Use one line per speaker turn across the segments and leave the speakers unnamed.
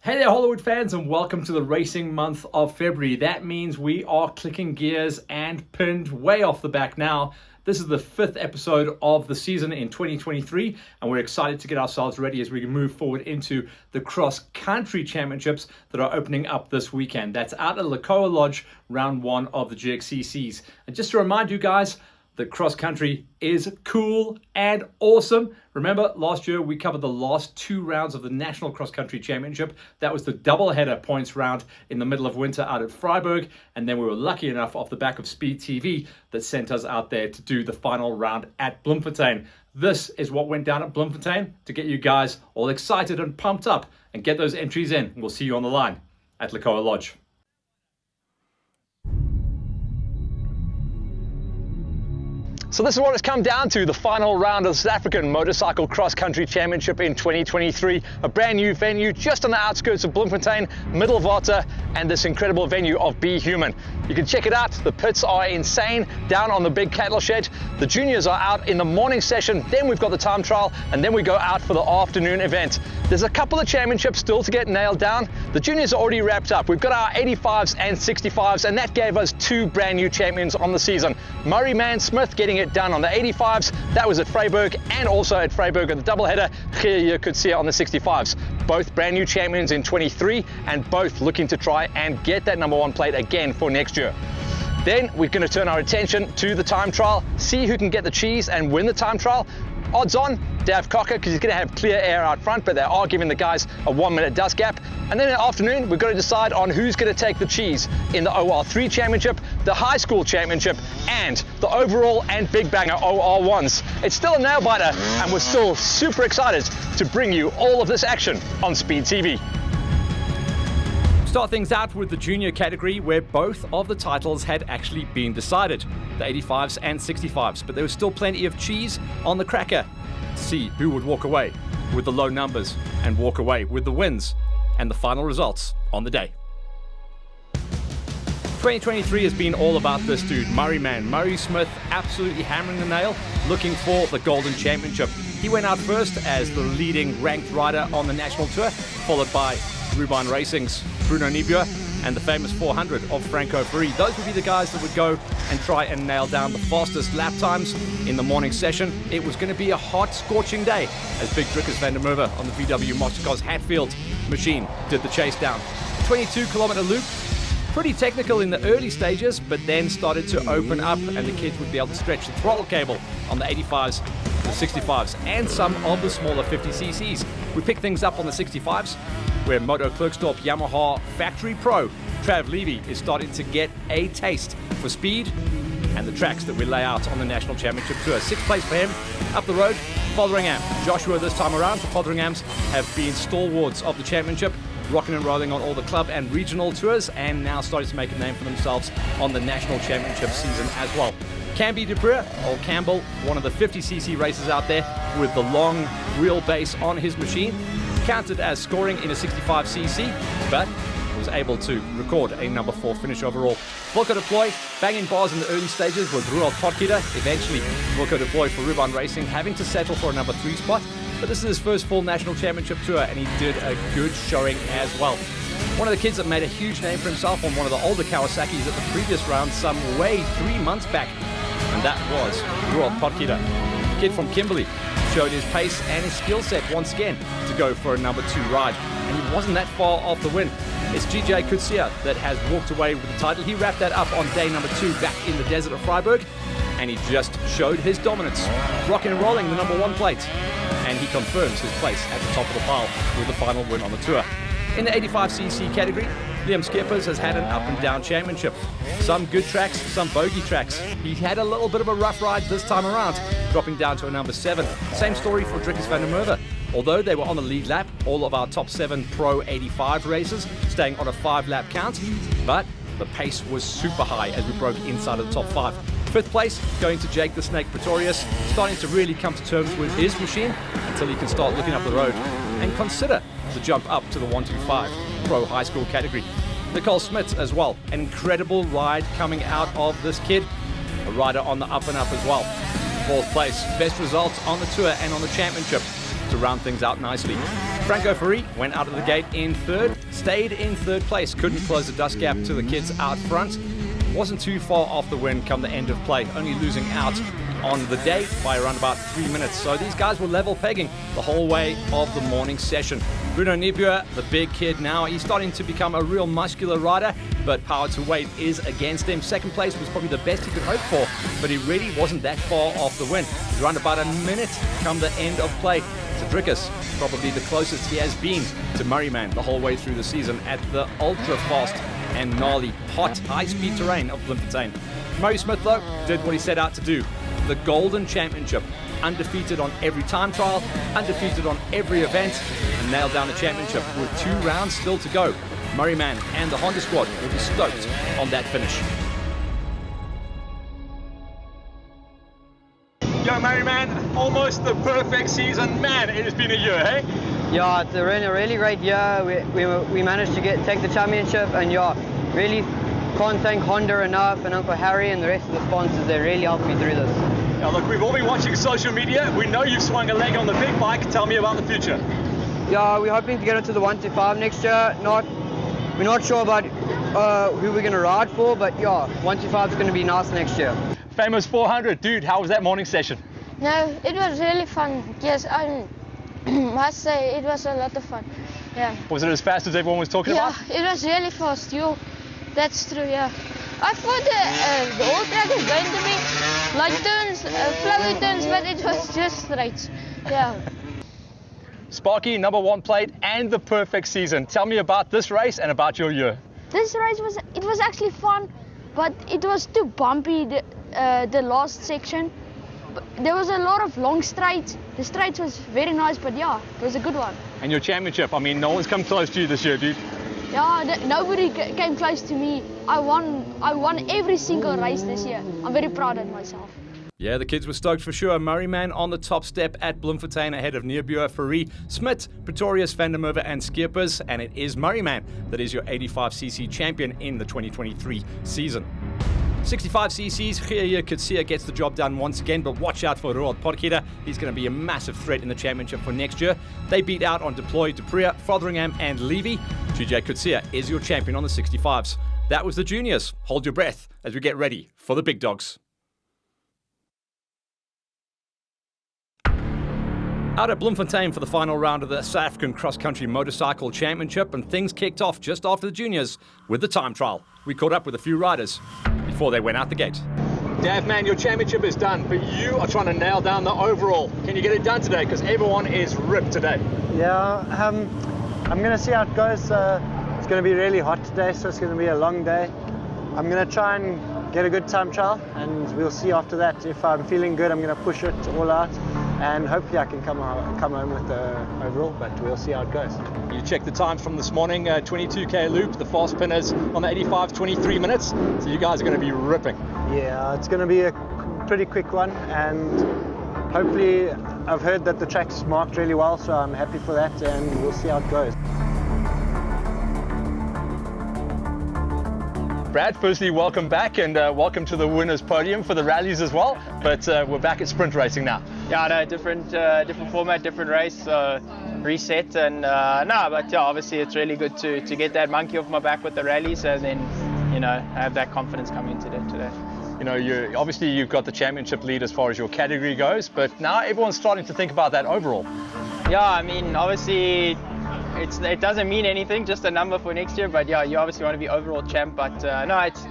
Hey there, Hollywood fans, and welcome to the racing month of February. That means we are clicking gears and pinned way off the back now. This is the 5th episode of the season in 2023, and we're excited to get ourselves ready as we move forward into the cross-country championships that are opening up this weekend. That's out at Lekoa Lodge, round 1 of the GXCCs. And just to remind you guys, the cross-country is cool and awesome. Remember, last year we covered the last 2 rounds of the National Cross-Country Championship. That was the double-header points round in the middle of winter out at Freiburg. And then we were lucky enough off the back of Speed TV that sent us out there to do the final round at Bloemfontein. This is what went down at Bloemfontein to get you guys all excited and pumped up and get those entries in. We'll see you on the line at Lekoa Lodge.
So this is what it's come down to, the final round of the South African Motorcycle Cross Country Championship in 2023. A brand new venue just on the outskirts of Bloemfontein, Middelwater, and this incredible venue of Be Human. You can check it out. The pits are insane down on the big cattle shed. The juniors are out in the morning session, then we've got the time trial, and then we go out for the afternoon event. There's a couple of championships still to get nailed down. The juniors are already wrapped up. We've got our 85s and 65s, and that gave us 2 brand new champions on the season. Murray Man-Smith getting it done on the 85s. That was at Freiburg, and also at Freiburg at the doubleheader. Here you could see it on the 65s. Both brand new champions in 23, and both looking to try and get that #1 plate again for next year. Then we're going to turn our attention to the time trial, see who can get the cheese and win the time trial. Odds on Dav Cocker, because he's going to have clear air out front, but they are giving the guys a 1-minute dust gap. And then in the afternoon, we've got to decide on who's going to take the cheese in the OR3 Championship, the High School Championship, and the overall and big banger OR1s. It's still a nail biter, and we're still super excited to bring you all of this action on Speed TV.
Start things out with the junior category, where both of the titles had actually been decided, the 85s and 65s, but there was still plenty of cheese on the cracker to see who would walk away with the low numbers and walk away with the wins and the final results on the day. 2023 has been all about this dude, Murray Smith, absolutely hammering the nail, looking for the Golden Championship. He went out first as the leading ranked rider on the national tour, followed by Ruban Racing's Bruno Niebuhr and the famous 400 of Franco Ferri. Those would be the guys that would go and try and nail down the fastest lap times in the morning session. It was going to be a hot, scorching day as Big Drickus van der Merwe on the VW Motorcars Hatfield machine did the chase down. 22-kilometer loop, pretty technical in the early stages, but then started to open up and the kids would be able to stretch the throttle cable on the 85s, the 65s, and some of the smaller 50cc's. We picked things up on the 65s, where Moto Klerksdorp Yamaha Factory Pro Trav Levy is starting to get a taste for speed and the tracks that we lay out on the National Championship Tour. 6th place for him. Up the road, Fotheringham. Joshua this time around. The Fotheringhams have been stalwarts of the championship, rocking and rolling on all the club and regional tours, and now starting to make a name for themselves on the National Championship season as well. Camby Dupree, or Campbell, one of the 50cc racers out there with the long wheelbase on his machine, counted as scoring in a 65cc, but was able to record a #4 finish overall. Wilco de Plooi, banging bars in the early stages with Roald Potgieter. Eventually, Wilco de Plooi for Ruban Racing having to settle for a #3 spot, but this is his first full National Championship Tour, and he did a good showing as well. One of the kids that made a huge name for himself on one of the older Kawasaki's at the previous round, some way 3 months back, and that was Roald Potgieter. The kid from Kimberley showed his pace and his skill set once again to go for a #2 ride, and he wasn't that far off the win. It's GJ Kutsia that has walked away with the title. He wrapped that up on day #2 back in the desert of Freiburg, and he just showed his dominance, rocking and rolling the #1 plate, and he confirms his place at the top of the pile with the final win on the tour. In the 85cc category, Liam Skeppers has had an up and down championship. Some good tracks, some bogey tracks. He had a little bit of a rough ride this time around, dropping down to a #7. Same story for Drickus van der Merwe. Although they were on the lead lap, all of our top 7 Pro 85 racers staying on a 5-lap count, but the pace was super high as we broke inside of the top 5. 5th place going to Jake the Snake Pretorius, starting to really come to terms with his machine until he can start looking up the road and consider the jump up to the 125 Pro High School category. Nicole Smits as well, an incredible ride coming out of this kid, a rider on the up and up as well. 4th place, best results on the tour and on the championship to round things out nicely. Franco Ferri went out of the gate in third, stayed in third place, couldn't close the dust gap to the kids out front. Wasn't too far off the win come the end of play, only losing out on the day by around about 3 minutes. So these guys were level pegging the whole way of the morning session. Bruno Niebuhr, the big kid now, he's starting to become a real muscular rider, but power to weight is against him. Second place was probably the best he could hope for, but he really wasn't that far off the win. Around about a minute come the end of play. Cedricus, probably the closest he has been to Murrayman the whole way through the season at the ultra-fast and gnarly, hot, high-speed terrain of Bloemfontein. Murray Smith, though, did what he set out to do. The Golden Championship, undefeated on every time trial, undefeated on every event, and nailed down the championship with 2 rounds still to go. Murrayman and the Honda squad will be stoked on that finish. Yo, Murrayman, almost the perfect season. Man, it has been a year, hey?
Yeah, it's a really great year. We managed to take the championship, and yeah, really can't thank Honda enough, and Uncle Harry and the rest of the sponsors. They really helped me through this.
Now look, we've all been watching social media. We know you've swung a leg on the big bike. Tell me about the future.
Yeah, we're hoping to get into the 125 next year. We're not sure about who we're going to ride for, but yeah, 125 is going to be nice next year.
Famous 400, dude, how was that morning session?
No, it was really fun. Yes, I must say it was a lot of fun. Yeah.
Was it as fast as everyone was talking about?
Yeah, it was really fast. That's true. Yeah. I thought the whole track was going to be like turns, flowy turns, but it was just straight. Yeah.
Sparky, #1 plate and the perfect season. Tell me about this race and about your year.
This race was actually fun, but it was too bumpy. The last section. There was a lot of long straights. The straights was very nice, but yeah, it was a good one.
And your championship, I mean, no one's come close to you this year, dude.
Yeah, nobody came close to me. I won every single race this year. I'm very proud of myself.
Yeah, the kids were stoked for sure. Murrayman on the top step at Bloemfontein ahead of Niebuhr, Ferri, Smit, Pretorius, Van der Merwe and Skeepers. And it is Murrayman that is your 85cc champion in the 2023 season. 65cc's, GXCC gets the job done once again, but watch out for Roald Potgieter. He's going to be a massive threat in the championship for next year. They beat out on Deploy, Dupria, Fotheringham and Levy. GXCC is your champion on the 65s. That was the juniors. Hold your breath as we get ready for the big dogs. Out at Bloemfontein for the final round of the South African Cross Country Motorcycle Championship, and things kicked off just after the juniors with the time trial. We caught up with a few riders before they went out the gate. Dav, man, your championship is done, but you are trying to nail down the overall. Can you get it done today? Because everyone is ripped today.
Yeah, I'm going to see how it goes. It's going to be really hot today, so it's going to be a long day. I'm going to try and get a good time trial, and we'll see after that. If I'm feeling good, I'm going to push it all out, and hopefully I can come home with the overall, but we'll see how it goes.
You checked the times from this morning, 22k loop, the fast pinners on the 85, 23 minutes, so you guys are going to be ripping.
Yeah, it's going to be a pretty quick one, and hopefully I've heard that the track's marked really well, so I'm happy for that, and we'll see how it goes.
Brad, firstly, welcome back, and welcome to the winners podium for the rallies as well, but we're back at sprint racing now.
Yeah, no, different format, different race, so reset, and but yeah, obviously it's really good to get that monkey off my back with the rallies, and then, you know, have that confidence coming into today.
You know, you've got the championship lead as far as your category goes, but now everyone's starting to think about that overall.
Yeah, I mean, obviously it doesn't mean anything, just a number for next year, but yeah, you obviously want to be overall champ, but no, it's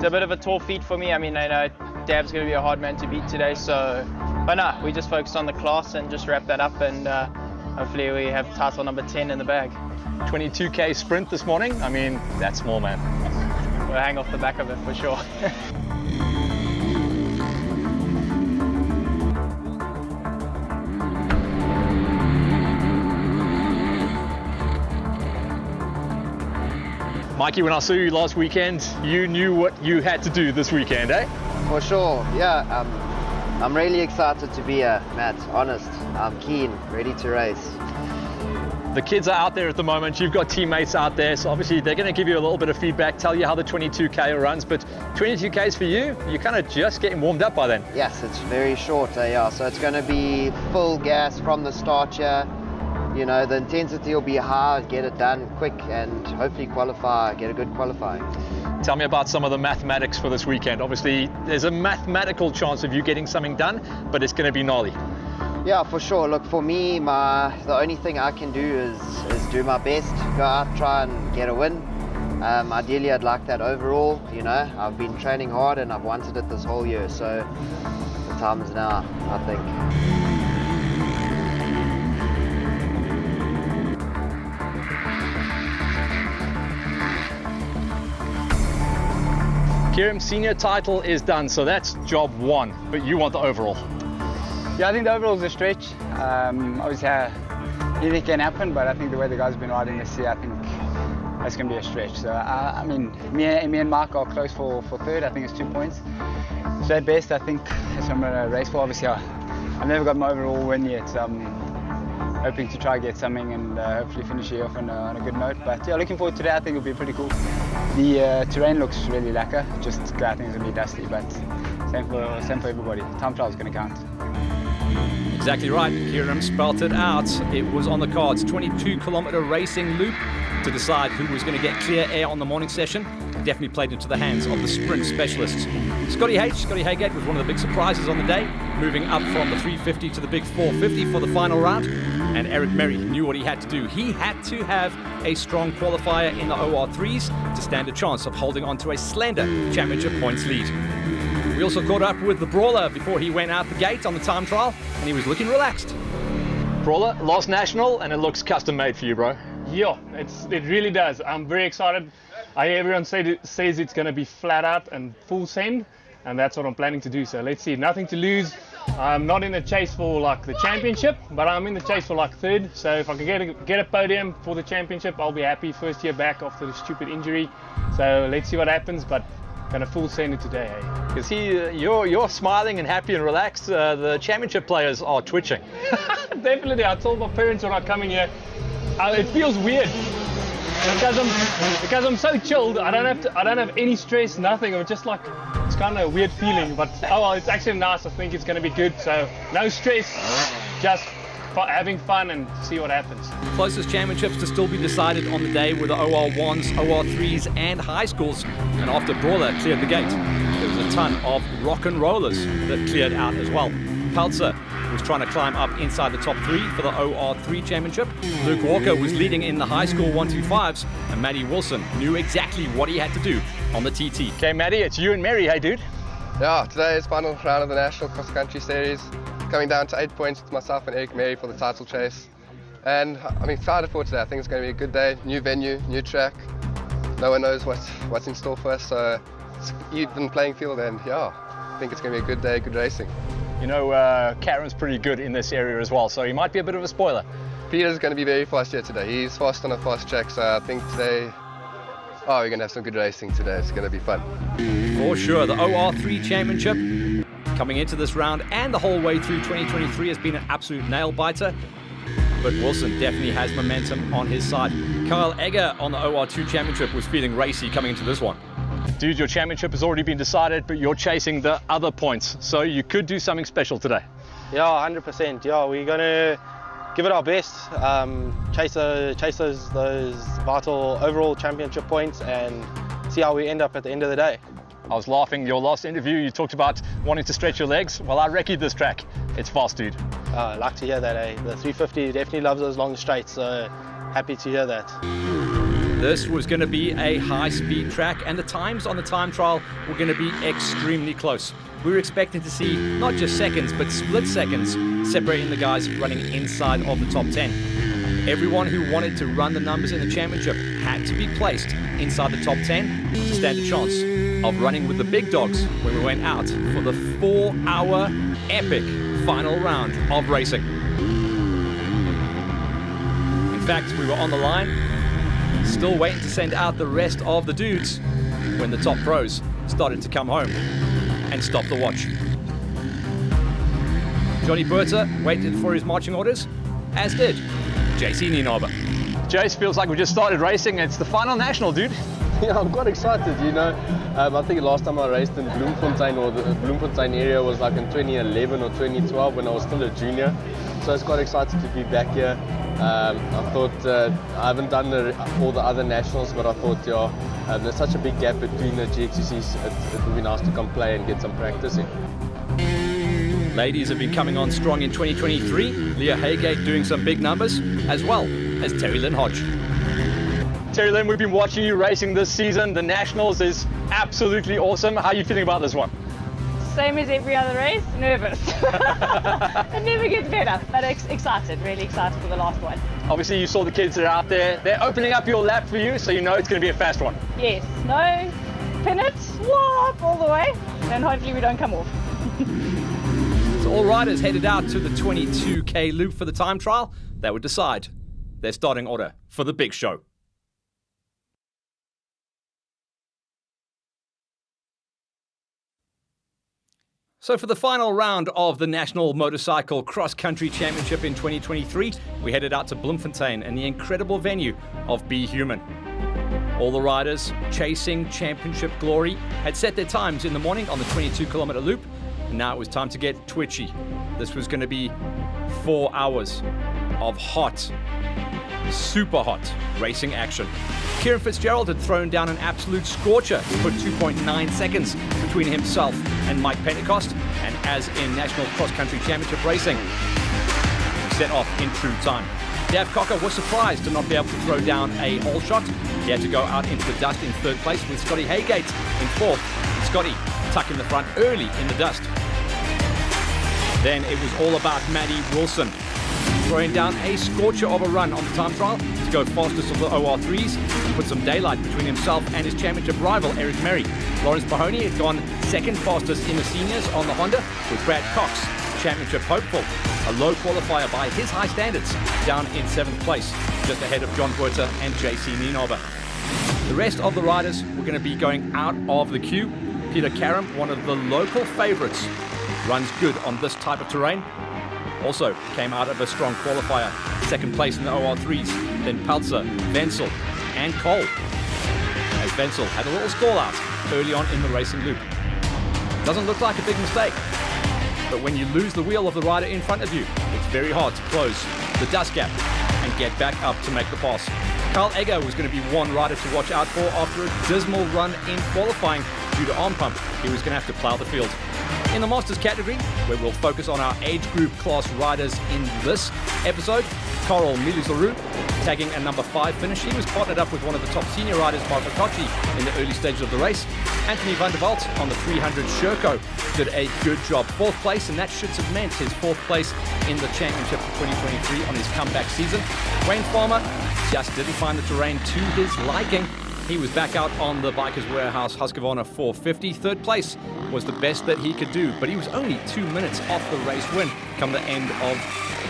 a bit of a tall feat for me. I mean, I know Dav's going to be a hard man to beat today, so, but no, we just focus on the class and just wrap that up, and hopefully we have title number 10 in the bag.
22k sprint this morning, I mean, that's small, man.
We'll hang off the back of it for sure.
Mikey, when I saw you last weekend, you knew what you had to do this weekend, eh?
For sure, yeah. I'm really excited to be here, Matt, honest. I'm keen, ready to race.
The kids are out there at the moment, you've got teammates out there, so obviously they're going to give you a little bit of feedback, tell you how the 22k runs, but 22k's for you, you're kind of just getting warmed up by then.
Yes, it's very short, yeah, so it's going to be full gas from the start here. you know, the intensity will be high, get it done quick, and hopefully qualify, get a good qualifying.
Tell me about some of the mathematics for this weekend. Obviously, there's a mathematical chance of you getting something done, but it's going to be gnarly.
Yeah, for sure. Look, for me, the only thing I can do is do my best, go out, try and get a win. Ideally, I'd like that overall. You know, I've been training hard and I've wanted it this whole year, so the time is now, I think.
Kieran, senior title is done, so that's job one, but you want the overall.
Yeah, I think the overall is a stretch. Obviously, anything can happen, but I think the way the guys have been riding this year, I think that's going to be a stretch. So, I mean, me and Mark are close for third. I think it's 2 points. So at best, I think that's what I'm going to race for. Obviously, I've never got my overall win yet, so I'm hoping to try get something and hopefully finish the year off on a good note. But yeah, looking forward to that. I think it'll be pretty cool. The terrain looks really lacquer. Just I think it's going to be dusty, but same for everybody. Time trial is going to count.
Exactly right. Kieran spelt it out. It was on the cards. 22-kilometer racing loop to decide who was going to get clear air on the morning session. Definitely played into the hands of the sprint specialists. Scotty Haygate was one of the big surprises on the day, moving up from the 350 to the big 450 for the final round. And Eric Merry knew what he had to do. He had to have a strong qualifier in the OR3s to stand a chance of holding on to a slender championship points lead. We also caught up with the Brawler before he went out the gate on the time trial, and he was looking relaxed.
Brawler, last national, and it looks custom made for you, bro.
Yeah, it really does. I'm very excited. Everyone says it's going to be flat out and full send, and that's what I'm planning to do. So let's see. Nothing to lose. I'm not in the chase for like the championship, but I'm in the chase for like third. So if I can get a podium for the championship, I'll be happy. First year back after the stupid injury. So let's see what happens. But gonna full send it today.
You see, you're smiling and happy and relaxed. The championship players are twitching.
Definitely. I told my parents when I come in here, it feels weird because I'm so chilled. I don't have any stress, nothing. I'm just like, it's kind of a weird feeling. But oh well, it's actually nice. I think it's gonna be good. So no stress, just having fun and see what happens.
Closest championships to still be decided on the day were the OR1s, OR3s and high schools. And after Brawler cleared the gate, there was a ton of rock and rollers that cleared out as well. Peltzer was trying to climb up inside the top 3 for the OR3 championship. Luke Walker was leading in the high school 125s, and Matty Wilson knew exactly what he had to do on the TT.
Okay, Matty, it's you and Mary, hey dude?
Yeah, today is final round of the National Cross Country Series. Coming down to 8 points with myself and Eric Merry for the title chase. And I'm excited for today. I think it's going to be a good day. New venue, new track. No one knows what's in store for us, so it's even playing field, and yeah, I think it's going to be a good day, good racing.
You know, Karen's pretty good in this area as well, so he might be a bit of a spoiler.
Peter's going to be very fast here today. He's fast on a fast track, so I think today, we're going to have some good racing today. It's going to be fun.
For sure, the OR3 championship coming into this round and the whole way through 2023 has been an absolute nail-biter, but Wilson definitely has momentum on his side. Kyle Egger on the OR2 championship was feeling racy coming into this one.
Dude, your championship has already been decided, but you're chasing the other points, so you could do something special today.
Yeah, 100%. Yeah, we're going to give it our best, chase those vital overall championship points and see how we end up at the end of the day.
I was laughing, your last interview, you talked about wanting to stretch your legs. Well, I recce'd this track. It's fast, dude.
I like to hear that, eh? The 350 definitely loves those long straights, so happy to hear that.
This was going to be a high-speed track, and the times on the time trial were going to be extremely close. We were expecting to see not just seconds, but split seconds separating the guys running inside of the top 10. Everyone who wanted to run the numbers in the championship had to be placed inside the top 10 to stand a chance of running with the big dogs when we went out for the 4-hour epic final round of racing. In fact, we were on the line, still waiting to send out the rest of the dudes when the top pros started to come home and stop the watch. Johnny Berta waited for his marching orders, as did JC Nienaber.
Jace, feels like we just started racing. It's the final national, dude.
Yeah, I'm quite excited, you know. I think last time I raced in Bloemfontein, or the Bloemfontein area, was like in 2011 or 2012 when I was still a junior. So it's quite excited to be back here. I thought, I haven't done all the other nationals, but I thought, yeah, there's such a big gap between the GXCCs, it would be nice to come play and get some practice in.
Ladies have been coming on strong in 2023. Leah Haygate doing some big numbers, as well as Terry Lynn Hodge.
Terry Lynn, we've been watching you racing this season. The Nationals is absolutely awesome. How are you feeling about this one?
Same as every other race, nervous. It never gets better, but excited, really excited for the last one.
Obviously you saw the kids that are out there. They're opening up your lap for you, so you know it's going to be a fast one.
Yes, no, pin it, whoop, all the way, and hopefully we don't come off.
So all riders headed out to the 22k loop for the time trial. That would decide their starting order for the big show. So for the final round of the National Motorcycle Cross Country Championship in 2023, we headed out to Bloemfontein and the incredible venue of Be Human. All the riders chasing championship glory had set their times in the morning on the 22-kilometer loop, and now it was time to get twitchy. This was going to be 4 hours of hot, super hot racing action. Kieran Fitzgerald had thrown down an absolute scorcher. He put 2.9 seconds between himself and Mike Pentecost, and as in National Cross Country Championship racing, he set off in true time. Dav Cocker was surprised to not be able to throw down a hole shot. He had to go out into the dust in third place with Scotty Haygate in fourth. And Scotty tucked in the front early in the dust. Then it was all about Maddie Wilson, throwing down a scorcher of a run on the time trial to go fastest of the OR3s and put some daylight between himself and his championship rival, Eric Merry. Lawrence Mahoney had gone second fastest in the seniors on the Honda, with Brad Cox, championship hopeful. A low qualifier by his high standards, down in 7th place, just ahead of John Buerter and JC Nienaber. The rest of the riders were going to be going out of the queue. Peter Karam, one of the local favorites, runs good on this type of terrain. Also came out of a strong qualifier, 2nd place in the OR3s, then Peltzer, Wenzel and Cole. As Wenzel had a little stall out early on in the racing loop. Doesn't look like a big mistake, but when you lose the wheel of the rider in front of you, it's very hard to close the dust gap and get back up to make the pass. Carl Egger was going to be one rider to watch out for after a dismal run in qualifying due to arm pump. He was going to have to plough the field. In the Masters category, where we'll focus on our age group class riders in this episode, Coral Milizaru tagging a number 5 finish. He was partnered up with one of the top senior riders, Marco Cocci, in the early stages of the race. Anthony van der Walt on the 300 Sherco did a good job. 4th place, and that should cement his 4th place in the championship for 2023 on his comeback season. Wayne Farmer just didn't find the terrain to his liking. He was back out on the Bikers Warehouse Husqvarna 450. 3rd place was the best that he could do, but he was only 2 minutes off the race win come the end of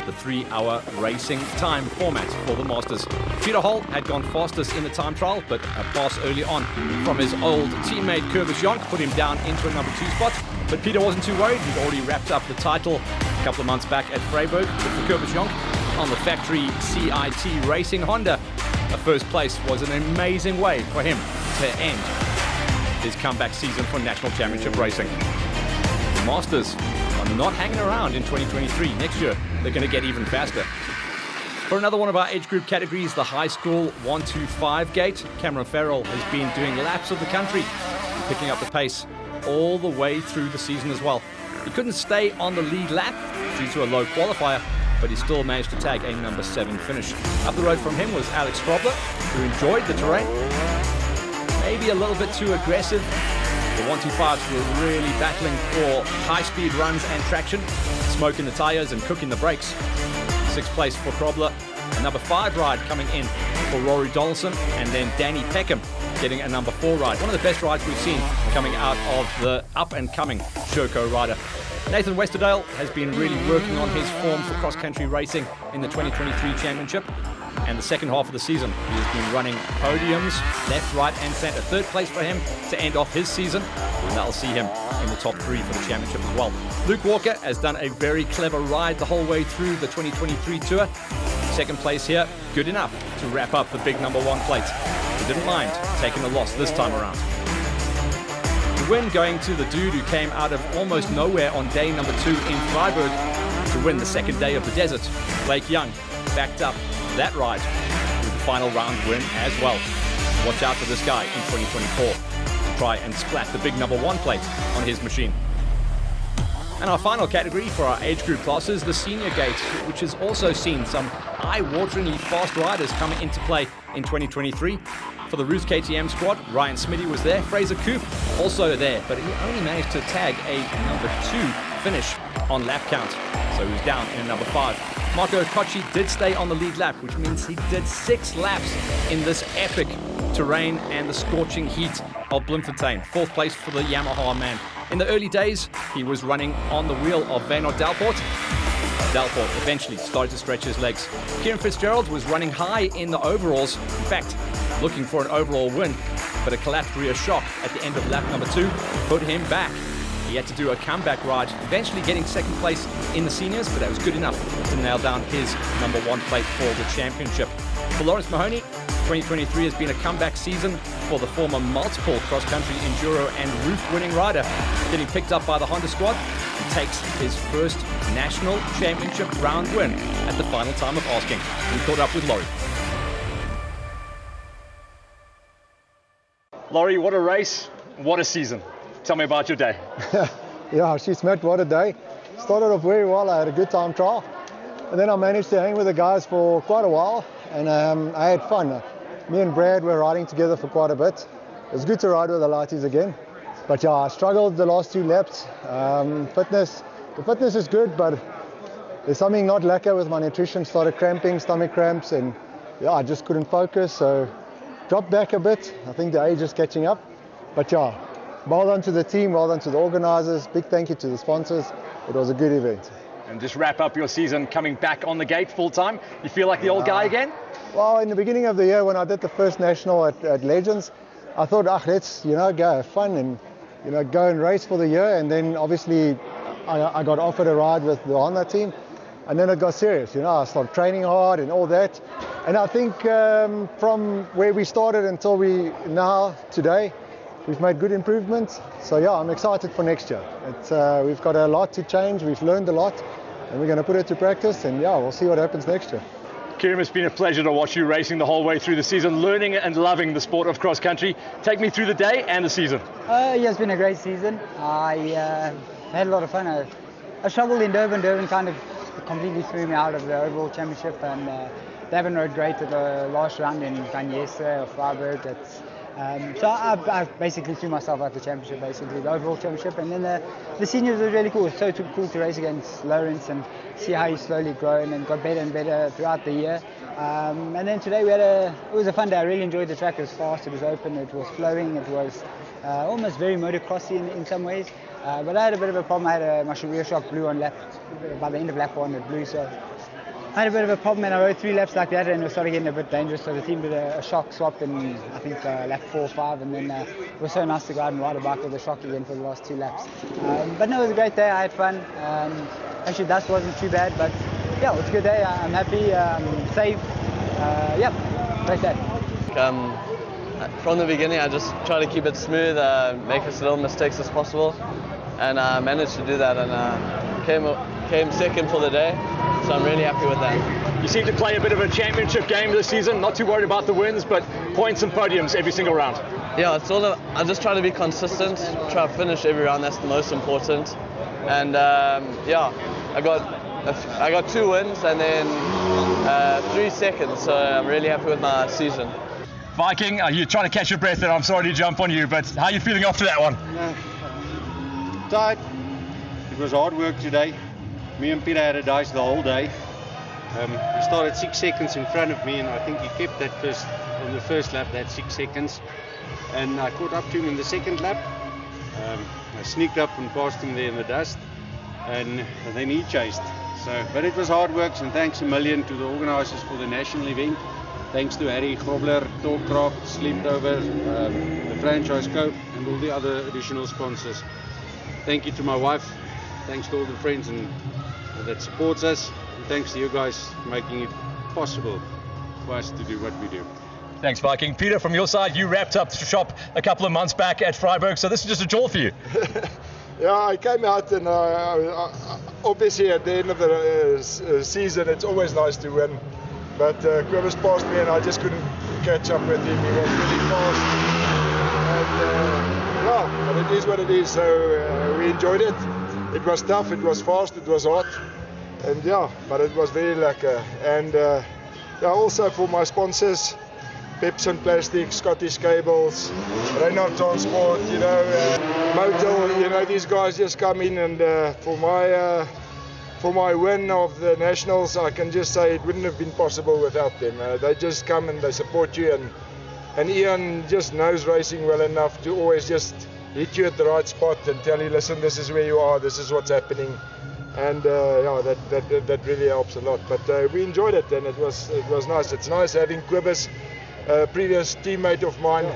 the 3-hour racing time format for the Masters. Peter Hall had gone fastest in the time trial, but a pass early on from his old teammate Curvis Jonk put him down into a number 2 spot. But Peter wasn't too worried. He'd already wrapped up the title a couple of months back at Freiburg. But for Curvis Jonk on the factory CIT Racing Honda, a 1st place was an amazing way for him to end his comeback season for National Championship Racing. The Masters are not hanging around in 2023. Next year, they're going to get even faster. For another one of our age group categories, the high school 125 gate, Cameron Farrell has been doing laps of the country, picking up the pace all the way through the season as well. He couldn't stay on the lead lap due to a low qualifier, but he still managed to tag a number 7 finish. Up the road from him was Alex Frobler, who enjoyed the terrain. Maybe a little bit too aggressive. The 125s were really battling for high-speed runs and traction, smoking the tires and cooking the brakes. 6th place for Frobler. A number 5 ride coming in for Rory Donaldson, and then Danny Peckham getting a number 4 ride. One of the best rides we've seen coming out of the up-and-coming Sherco rider. Nathan Westerdale has been really working on his form for cross-country racing in the 2023 championship. And the second half of the season, he has been running podiums left, right and centre. 3rd place for him to end off his season, and that'll see him in the top 3 for the championship as well. Luke Walker has done a very clever ride the whole way through the 2023 tour. 2nd place here, good enough to wrap up the big number 1 plate. He didn't mind taking a loss this time around. The win going to the dude who came out of almost nowhere on day number 2 in Freiburg to win the second day of the desert. Blake Young backed up that ride with the final round win as well. Watch out for this guy in 2024 to try and splat the big number 1 plate on his machine. And our final category for our age group classes, the senior gate, which has also seen some eye-wateringly fast riders coming into play in 2023. For the Ruth KTM squad, Ryan Smitty was there, Fraser Coop also there, but he only managed to tag a number 2 finish on lap count, so he was down in a number 5. Marco Cocci did stay on the lead lap, which means he did 6 laps in this epic terrain and the scorching heat of Bloemfontein. 4th place for the Yamaha man. In the early days, he was running on the wheel of Wynand Delport. Delport eventually started to stretch his legs. Kieran Fitzgerald was running high in the overalls, in fact, looking for an overall win, but a collapsed rear shock at the end of lap number 2 put him back. He had to do a comeback ride, eventually getting 2nd place in the seniors, but that was good enough to nail down his number 1 plate for the championship. For Lawrence Mahoney, 2023 has been a comeback season for the former multiple cross-country enduro and roof winning rider. Getting picked up by the Honda squad, he takes his first national championship round win at the final time of asking. We caught up with Laurie.
Laurie, what a race, what a season. Tell me about your day.
Yeah, she's met, what a day. Started off very well, I had a good time trial. And then I managed to hang with the guys for quite a while, and I had fun. Me and Brad were riding together for quite a bit. It was good to ride with the lighties again. But yeah, I struggled the last 2 laps. The fitness is good, but there's something not lacquer with my nutrition. Started cramping, stomach cramps, and yeah, I just couldn't focus. So dropped back a bit. I think the age is catching up. But yeah, well done to the team, well done to the organizers. Big thank you to the sponsors. It was a good event.
And just wrap up your season coming back on the gate full time. You feel like the old guy again?
Well, in the beginning of the year when I did the first national at Legends, I thought, let's go have fun and go and race for the year. And then obviously I got offered a ride with the Honda team, and then it got serious. I started training hard and all that. And I think from where we started until today, we've made good improvements. So yeah, I'm excited for next year. We've got a lot to change. We've learned a lot, and we're going to put it to practice. And yeah, we'll see what happens next year.
Kieran, it's been a pleasure to watch you racing the whole way through the season, learning and loving the sport of cross country. Take me through the day and the season.
Yeah, it's been a great season. I had a lot of fun. I struggled in Durban. Durban kind of completely threw me out of the overall championship, and they haven't rode great at the last round in Ganyesa or Freiburg. So I basically threw myself out the championship, basically the overall championship, and then the seniors were really cool. It was so cool to race against Lawrence and see how he's slowly grown and got better and better throughout the year. And then today it was a fun day. I really enjoyed the track. It was fast, it was open, it was flowing, it was almost very motocrossy in some ways. But I had a bit of a problem. I had my rear shock blew on by the end of lap 1 it blew, so I had a bit of a problem, and I rode 3 laps like that, and it started getting a bit dangerous. So the team did a shock swap in, I think, lap 4 or 5, and then it was so nice to go out and ride a bike with a shock again for the last 2 laps. But no, it was a great day. I had fun. Actually, dust wasn't too bad, but yeah, it was a good day. I'm happy, safe. Yeah, great day.
From the beginning, I just try to keep it smooth, make as little mistakes as possible, and I managed to do that, and came second for the day. So I'm really happy with that.
You seem to play a bit of a championship game this season, not too worried about the wins, but points and podiums every single round.
Yeah, I just try to be consistent, try to finish every round, that's the most important. And yeah, I got 2 wins and then 3 seconds, so I'm really happy with my season.
Viking, you're trying to catch your breath there, I'm sorry to jump on you, but how are you feeling after that one?
Tired. It was hard work today. Me and Peter had a dice the whole day. He started 6 seconds in front of me, and I think he kept that on the first lap, that 6 seconds. And I caught up to him in the second lap. I sneaked up and passed him there in the dust, and then he chased. But it was hard work, and thanks a million to the organisers for the national event. Thanks to Harry Grobler, Talkcraft, Sleepover, the franchise scope, and all the other additional sponsors. Thank you to my wife. Thanks to all the friends that supports us, and thanks to you guys for making it possible for us to do what we do.
Thanks, Viking. Peter, from your side, you wrapped up the shop a couple of months back at Freiburg, so this is just a jewel for you.
Yeah, I came out and obviously at the end of the season it's always nice to win, but Cobus passed me and I just couldn't catch up with him. He was really fast, and yeah, but it is what it is, so we enjoyed it. It was tough, it was fast, it was hot, and yeah, but it was very lekker. And yeah, also for my sponsors, Pepson Plastic, Scottish Cables, Reynolds Transport, you know, Motel, you know, these guys just come in, and for my win of the Nationals, I can just say it wouldn't have been possible without them. They just come and they support you, and Ian just knows racing well enough to always just hit you at the right spot and tell you, listen, this is where you are, this is what's happening. And yeah, that really helps a lot. But we enjoyed it, and it was nice. It's nice having Cobus, a previous teammate of mine,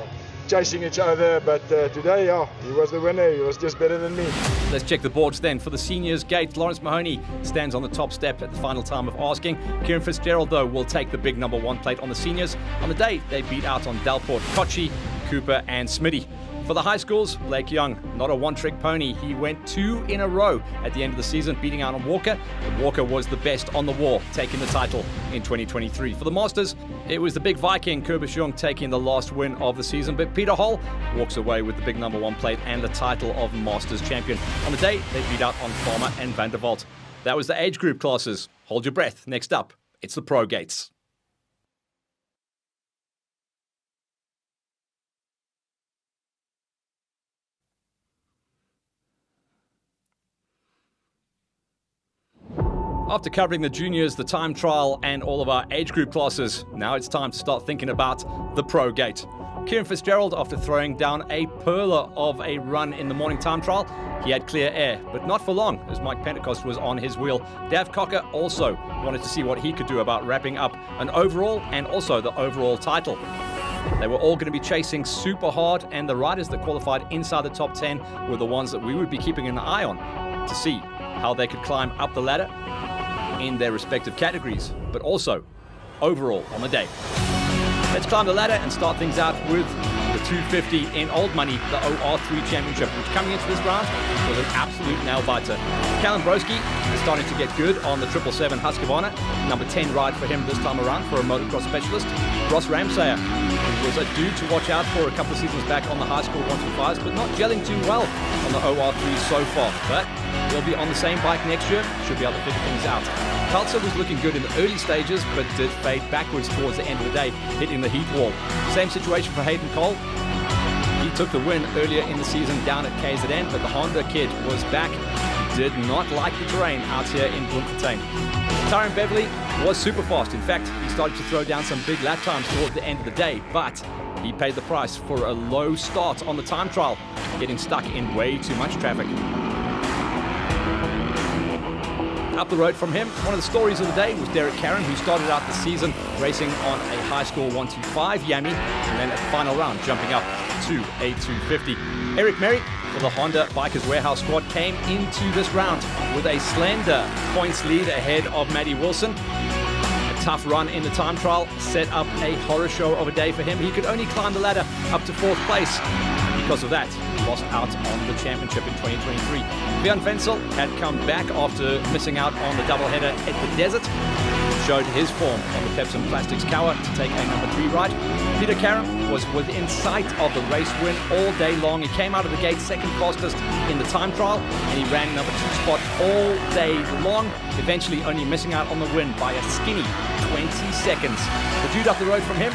chasing each other, but today, yeah, he was the winner. He was just better than me.
Let's check the boards then. For the seniors gate, Lawrence Mahoney stands on the top step at the final time of asking. Kieran Fitzgerald, though, will take the big number 1 plate on the seniors. On the day, they beat out on Delport, Kochi, Cooper and Smitty. For the high schools, Blake Young, not a one-trick pony. He went 2 in a row at the end of the season, beating out on Walker. But Walker was the best on the wall, taking the title in 2023. For the Masters, it was the big Viking, Cobus Young, taking the last win of the season. But Peter Hall walks away with the big number 1 plate and the title of Masters champion. On the day, they beat out on Farmer and Van der Walt. That was the age group classes. Hold your breath. Next up, it's the Pro Gates. After covering the juniors, the time trial, and all of our age group classes, now it's time to start thinking about the Pro Gate. Kieran Fitzgerald, after throwing down a perler of a run in the morning time trial, he had clear air, but not for long, as Mike Pentecost was on his wheel. Dav Cocker also wanted to see what he could do about wrapping up an overall and also the overall title. They were all going to be chasing super hard, and the riders that qualified inside the top 10 were the ones that we would be keeping an eye on to see how they could climb up the ladder in their respective categories, but also overall on the day. Let's climb the ladder and start things out with the 250 in old money, the OR3 Championship, which coming into this round was an absolute nail-biter. Callum Broski is starting to get good on the 777 Husqvarna, number 10 ride for him this time around for a motocross specialist. Ross Ramsayer was a dude to watch out for a couple of seasons back on the high school 125s, but not gelling too well on the OR3 so far. But he'll be on the same bike next year, should be able to figure things out. Tulsa was looking good in the early stages, but did fade backwards towards the end of the day, hitting the heat wall. Same situation for Hayden Cole. He took the win earlier in the season down at KZN, but the Honda kid was back. Did not like the terrain out here in Bloemfontein. Tyron Beverly was super fast. In fact, he started to throw down some big lap times towards the end of the day, but he paid the price for a low start on the time trial, getting stuck in way too much traffic. Up the road from him, one of the stories of the day was Derek Caron, who started out the season racing on a high score 125 Yami, and then at the final round jumping up to a 250. Eric Merrick for the Honda Bikers Warehouse squad came into this round with a slender points lead ahead of Matty Wilson. A tough run in the time trial set up a horror show of a day for him. He could only climb the ladder up to 4th place. Because of that, he lost out on the championship in 2023. Björn Wenzel had come back after missing out on the doubleheader at the Desert. Showed his form on the Pepson Plastics Cower to take a number 3 ride. Peter Caron was within sight of the race win all day long. He came out of the gate second fastest in the time trial, and he ran number 2 spot all day long, eventually only missing out on the win by a skinny 20 seconds. The dude up the road from him,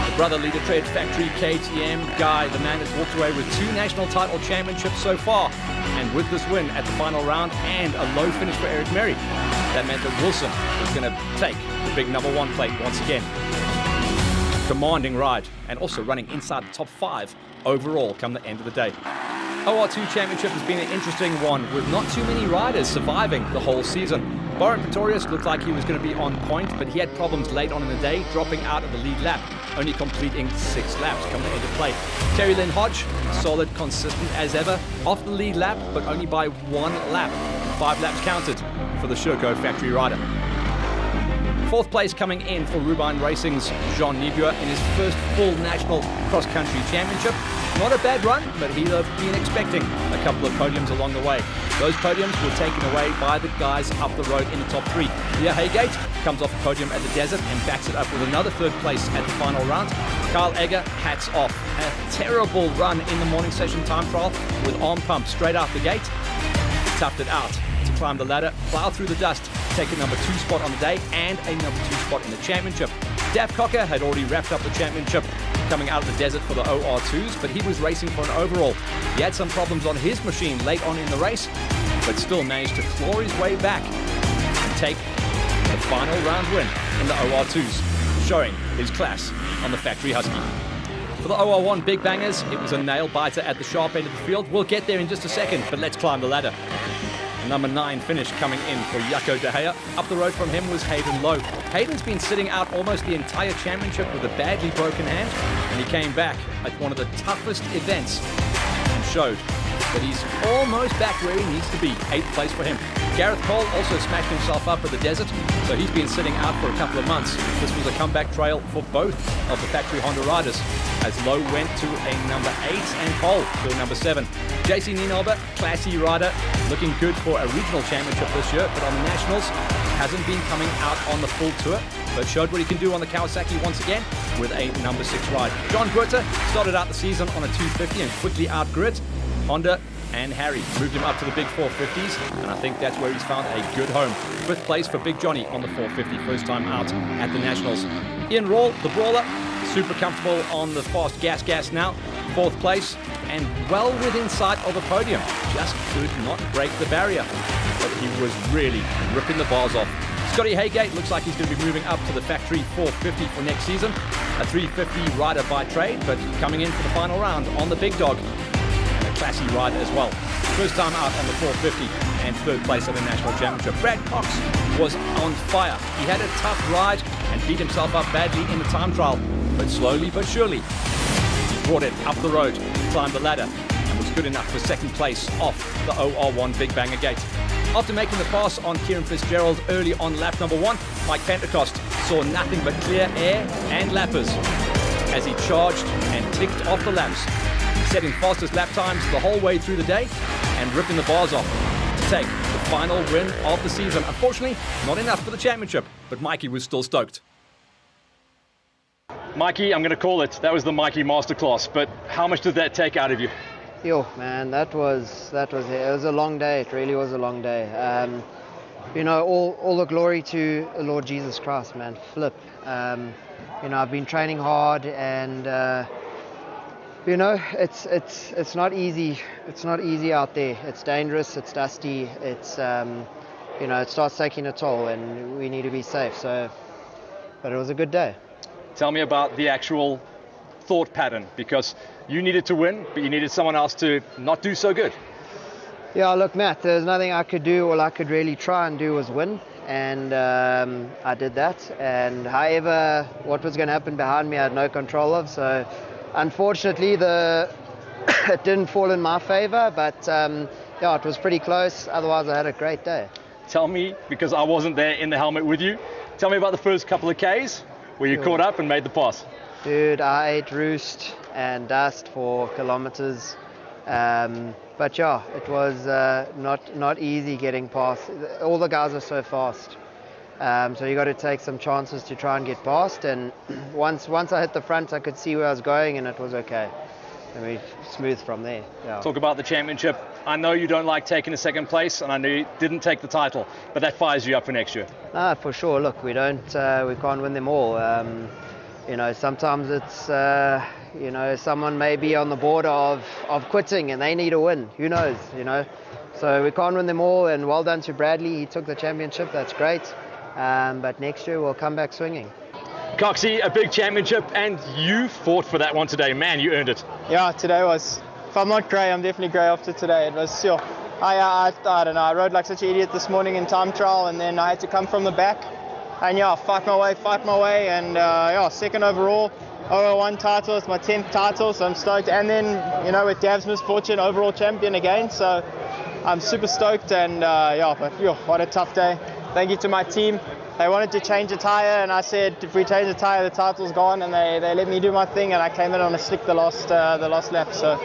the Brother Leader Tread Factory KTM guy, the man that's walked away with 2 national title championships so far. And with this win at the final round and a low finish for Eric Merry, that meant that Wilson was going to take the big number 1 plate once again. Commanding ride, and also running inside the top 5 overall come the end of the day. OR2 Championship has been an interesting one, with not too many riders surviving the whole season. Boran Pretorius looked like he was going to be on point, but he had problems late on in the day, dropping out of the lead lap, only completing 6 laps coming into play. Terry Lynn Hodge, solid, consistent as ever, off the lead lap, but only by 1 lap. 5 laps counted for the Sherco factory rider. Fourth place coming in for Rubine Racing's Jean Nibua in his first full national cross-country championship. Not a bad run, but he'd have been expecting a couple of podiums along the way. Those podiums were taken away by the guys up the road in the top three. Leah Haygate comes off a podium at the Desert and backs it up with another third place at the final round. Kyle Egger, hats off. A terrible run in the morning session time trial with arm pump straight out the gate. Toughed it out to climb the ladder, plow through the dust, take a number 2 spot on the day and a number 2 spot in the championship. Dav Cocker had already wrapped up the championship coming out of the Desert for the OR2s, but he was racing for an overall. He had some problems on his machine late on in the race, but still managed to claw his way back and take the final round win in the OR2s, showing his class on the Factory Husky. For the OR1 Big Bangers, it was a nail-biter at the sharp end of the field. We'll get there in just a second, but let's climb the ladder. Number 9 finish coming in for Jaco De Gea. Up the road from him was Hayden Lowe. Hayden's been sitting out almost the entire championship with a badly broken hand, and he came back at one of the toughest events and showed that he's almost back where he needs to be. 8th place for him. Gareth Cole also smashed himself up at the Desert, so he's been sitting out for a couple of months. This was a comeback trail for both of the Factory Honda riders, as Lowe went to a number 8 and Cole to a number 7. JC Nienhober, classy rider, looking good for a regional championship this year, but on the Nationals, hasn't been coming out on the full tour, but showed what he can do on the Kawasaki once again with a number 6 ride. John Guerta started out the season on a 250 and quickly outgrew it. Honda and Harry moved him up to the big 450s, and I think that's where he's found a good home. 5th place for Big Johnny on the 450, first time out at the Nationals. Ian Rawle, the brawler, super comfortable on the fast gas now. 4th place and well within sight of a podium. Just could not break the barrier, but he was really ripping the bars off. Scotty Haygate looks like he's going to be moving up to the Factory 450 for next season. A 350 rider by trade, but coming in for the final round on the big dog. And a classy rider as well. First time out on the 450 and 3rd place at the National Championship. Brad Cox was on fire. He had a tough ride and beat himself up badly in the time trial, but slowly but surely he brought it up the road, climbed the ladder, and was good enough for 2nd place off the OR1 Big Banger Gate. After making the pass on Kieran Fitzgerald early on lap number 1, Mike Pentecost saw nothing but clear air and lappers as he charged and ticked off the laps, setting fastest lap times the whole way through the day and ripping the bars off to take the final win of the season. Unfortunately, not enough for the championship, but Mikey was still stoked.
Mikey, I'm going to call it. That was the Mikey Masterclass, but how much did that take out of you?
Yo, man, it was a long day. It really was a long day. You know, all the glory to the Lord Jesus Christ, man. Flip. You know, I've been training hard, and you know, it's not easy. It's not easy out there. It's dangerous. It's dusty. It's you know, it starts taking a toll, and we need to be safe. So, but it was a good day.
Tell me about the actual thought pattern, because you needed to win, but you needed someone else to not do so good.
Yeah, look, Matt, there's nothing I could do. All I could really try and do was win, and I did that. And however, what was going to happen behind me, I had no control of. So, unfortunately, it didn't fall in my favor, but yeah, it was pretty close. Otherwise, I had a great day.
Tell me, because I wasn't there in the helmet with you, tell me about the first couple of Ks where you caught up and made the pass.
Dude, I ate roost and dust for kilometers. But yeah, it was not easy getting past. All the guys are so fast. So you got to take some chances to try and get past. And once I hit the front, I could see where I was going, and it was okay. I mean, smooth from there. Yeah.
Talk about the championship. I know you don't like taking a 2nd place, and I know you didn't take the title, but that fires you up for next year.
No, for sure. Look, we can't win them all. You know, sometimes it's, you know, someone may be on the border of quitting and they need a win. Who knows, you know. So we can't win them all, and well done to Bradley. He took the championship. That's great. But next year we'll come back swinging.
Coxie, a big championship, and you fought for that one today. Man, you earned it.
Yeah, today was, if I'm not grey, I'm definitely grey after today. It was still, I don't know, I rode like such an idiot this morning in time trial, and then I had to come from the back. And yeah, fight my way, and yeah, 2nd overall, OR1 title, it's my 10th title, so I'm stoked. And then, you know, with Dav's misfortune, overall champion again, so I'm super stoked, and yeah, but yo, what a tough day. Thank you to my team, they wanted to change the tyre, and I said if we change the tyre, the title's gone, and they let me do my thing, and I came in on a slick the last lap. So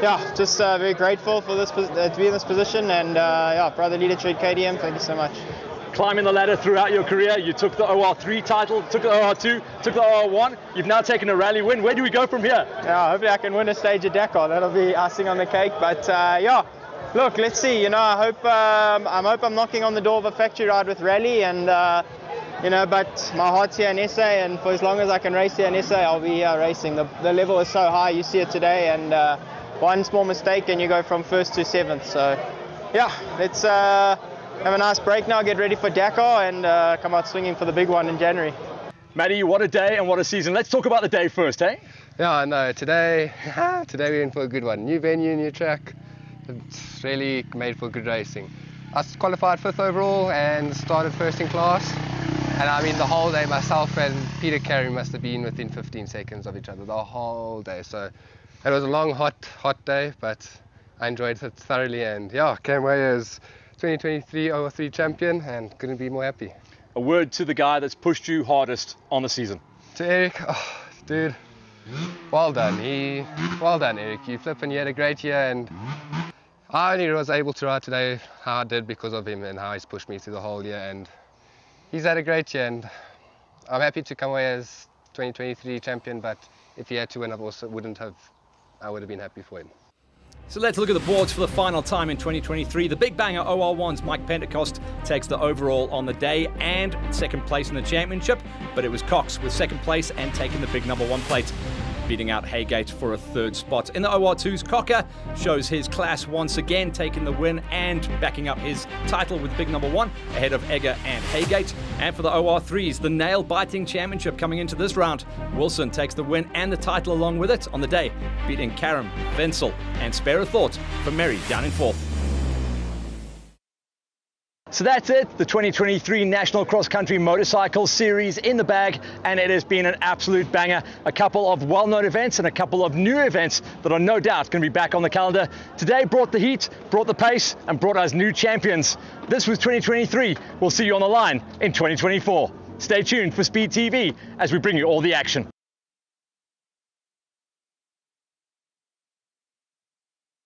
yeah, just very grateful for this to be in this position, and yeah, brother leader Trade KDM, thank you so much.
Climbing the ladder throughout your career, you took the OR3 title, took the OR2, took the OR1, you've now taken a rally win. Where do we go from here?
Yeah, hopefully I can win a stage at Dakar. That'll be icing on the cake. But yeah, look, let's see. You know, I hope I'm knocking on the door of a factory ride with rally, and you know, but my heart's here in SA, and for as long as I can race here in SA, I'll be racing. The level is so high. You see it today, and one small mistake and you go from 1st to 7th. So yeah, let's have a nice break now, get ready for Dakar, and come out swinging for the big one in January.
Matty, what a day and what a season. Let's talk about the day first, eh?
Yeah, no, today we're in for a good one. New venue, new track. It's really made for good racing. I qualified 5th overall and started first in class. And I mean, the whole day, myself and Peter Carey must have been within 15 seconds of each other the whole day. So it was a long, hot day, but I enjoyed it thoroughly. And yeah, came away as 2023 OR3 champion, and couldn't be more happy.
A word to the guy that's pushed you hardest on the season.
To Eric, oh, dude, well done. Well done, Eric. You flipping, you had a great year, and I only was able to ride today how I did because of him and how he's pushed me through the whole year. And he's had a great year, and I'm happy to come away as 2023 champion. But if he had to win, I would have been happy for him.
So let's look at the boards for the final time in 2023. The big banger OR1's Mike Pentecost takes the overall on the day and second place in the championship, but it was Cox with second place and taking the big number 1 plate, beating out Haygate for a 3rd spot. In the OR2's Cocker shows his class once again, taking the win and backing up his title with big number 1 ahead of Egger and Haygate. And for the OR3's, the nail-biting championship coming into this round, Wilson takes the win and the title along with it on the day, beating Karam, Wenzel and Spare a Thought for Mary down in 4th.
So that's it, the 2023 National Cross Country Motorcycle Series in the bag, and it has been an absolute banger. A couple of well-known events and a couple of new events that are no doubt going to be back on the calendar. Today brought the heat, brought the pace, and brought us new champions. This was 2023. We'll see you on the line in 2024. Stay tuned for Speed TV as we bring you all the action.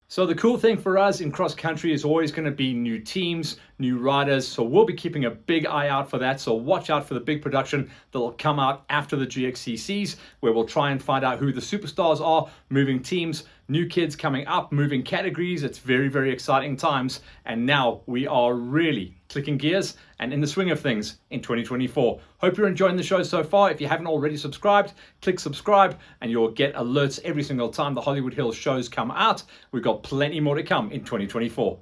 So the cool thing for us in cross country is always going to be new teams, new riders. So we'll be keeping a big eye out for that. So watch out for the big production that will come out after the GXCCs, where we'll try and find out who the superstars are, moving teams, new kids coming up, moving categories. It's very, very exciting times. And now we are really clicking gears and in the swing of things in 2024. Hope you're enjoying the show so far. If you haven't already subscribed, click subscribe and you'll get alerts every single time the Hollywood Hills shows come out. We've got plenty more to come in 2024.